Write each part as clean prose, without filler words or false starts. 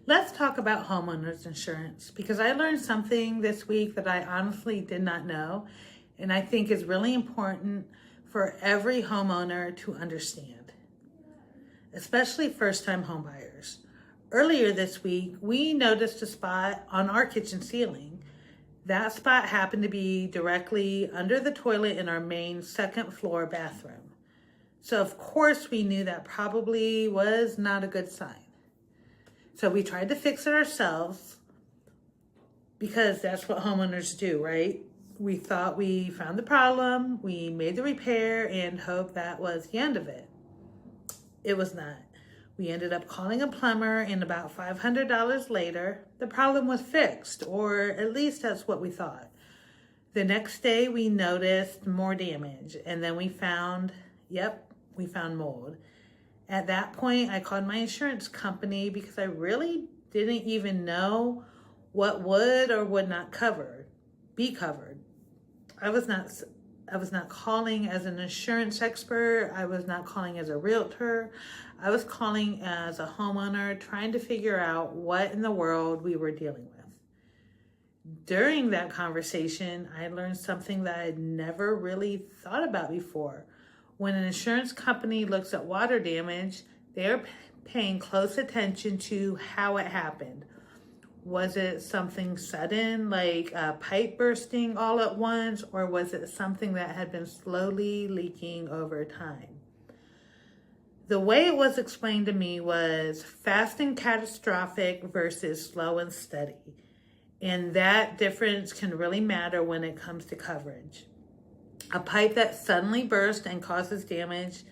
Let's talk about homeowners insurance because I learned something this week that I honestly did not know, and I think is really important for every homeowner to understand, especially first-time homebuyers. Earlier this week, we noticed a spot on our kitchen ceiling. That spot happened to be directly under the toilet in our main second floor bathroom. So of course we knew that probably was not a good sign. So we tried to fix it ourselves because that's what homeowners do, right? We thought we found the problem, we made the repair, and hoped that was the end of it. It was not. We ended up calling a plumber, and about $500 later, the problem was fixed, or at least that's what we thought. The next day, we noticed more damage, and then we found mold. At that point, I called my insurance company because I really didn't even know what would or would not be covered. I was not calling as an insurance expert. I was not calling as a realtor. I was calling as a homeowner, trying to figure out what in the world we were dealing with. During that conversation, I learned something that I'd never really thought about before. When an insurance company looks at water damage, they're paying close attention to how it happened. Was it something sudden, like a pipe bursting all at once, or was it something that had been slowly leaking over time? The way it was explained to me was fast and catastrophic versus slow and steady. And that difference can really matter when it comes to coverage. A pipe that suddenly bursts and causes damage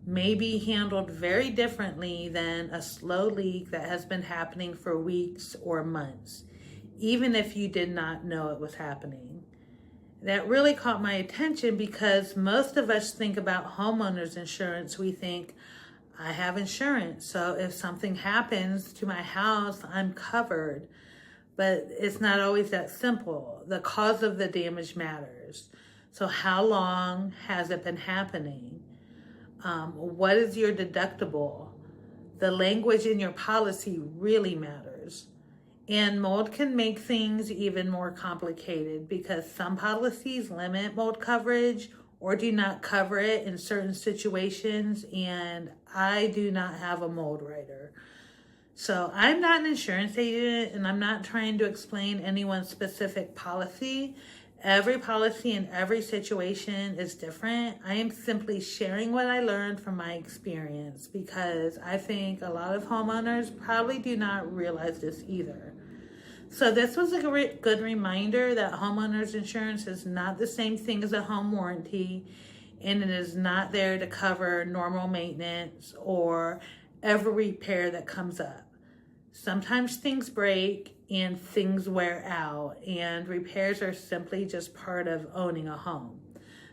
may be handled very differently than a slow leak that has been happening for weeks or months, even if you did not know it was happening. That really caught my attention because most of us think about homeowners insurance. We think, I have insurance, so if something happens to my house, I'm covered. But it's not always that simple. The cause of the damage matters. So how long has it been happening? What is your deductible? The language in your policy really matters. And mold can make things even more complicated because some policies limit mold coverage or do not cover it in certain situations, and I do not have a mold writer. So I'm not an insurance agent, and I'm not trying to explain anyone's specific policy. Every policy in every situation is different. I am simply sharing what I learned from my experience because I think a lot of homeowners probably do not realize this either. So this was a good reminder that homeowners insurance is not the same thing as a home warranty, and it is not there to cover normal maintenance or every repair that comes up. Sometimes things break and things wear out, and repairs are simply just part of owning a home.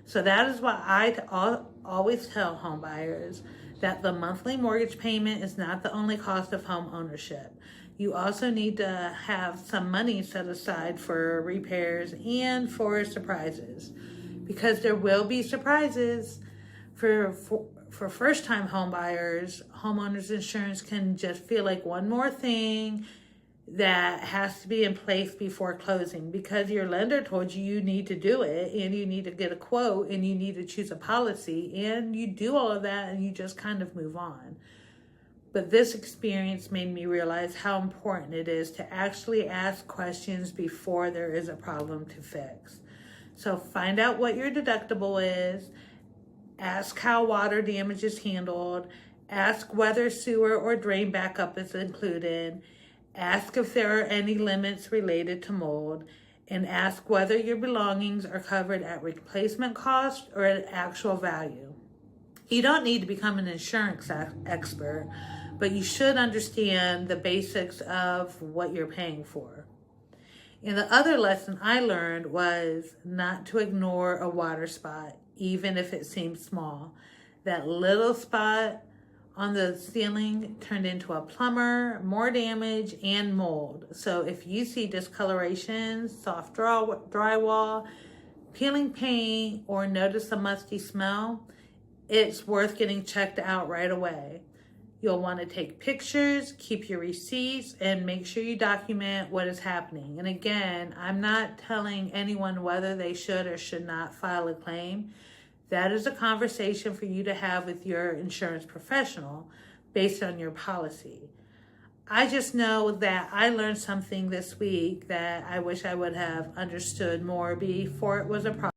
So that is why I always tell home buyers that the monthly mortgage payment is not the only cost of home ownership. You also need to have some money set aside for repairs and for surprises, because there will be surprises. For first-time home buyers, homeowners insurance can just feel like one more thing that has to be in place before closing because your lender told you you need to do it and you need to get a quote and you need to choose a policy, and you do all of that and you just kind of move on. But this experience made me realize how important it is to actually ask questions before there is a problem to fix. So find out what your deductible is, ask how water damage is handled, ask whether sewer or drain backup is included, ask if there are any limits related to mold, and ask whether your belongings are covered at replacement cost or at actual value. You don't need to become an insurance expert, but you should understand the basics of what you're paying for. And the other lesson I learned was not to ignore a water spot, even if it seems small. That little spot on the ceiling turned into a plumber, more damage, and mold. So if you see discoloration, soft drywall, peeling paint, or notice a musty smell, it's worth getting checked out right away. You'll want to take pictures, keep your receipts, and make sure you document what is happening. And again, I'm not telling anyone whether they should or should not file a claim. That is a conversation for you to have with your insurance professional based on your policy. I just know that I learned something this week that I wish I would have understood more before it was a problem.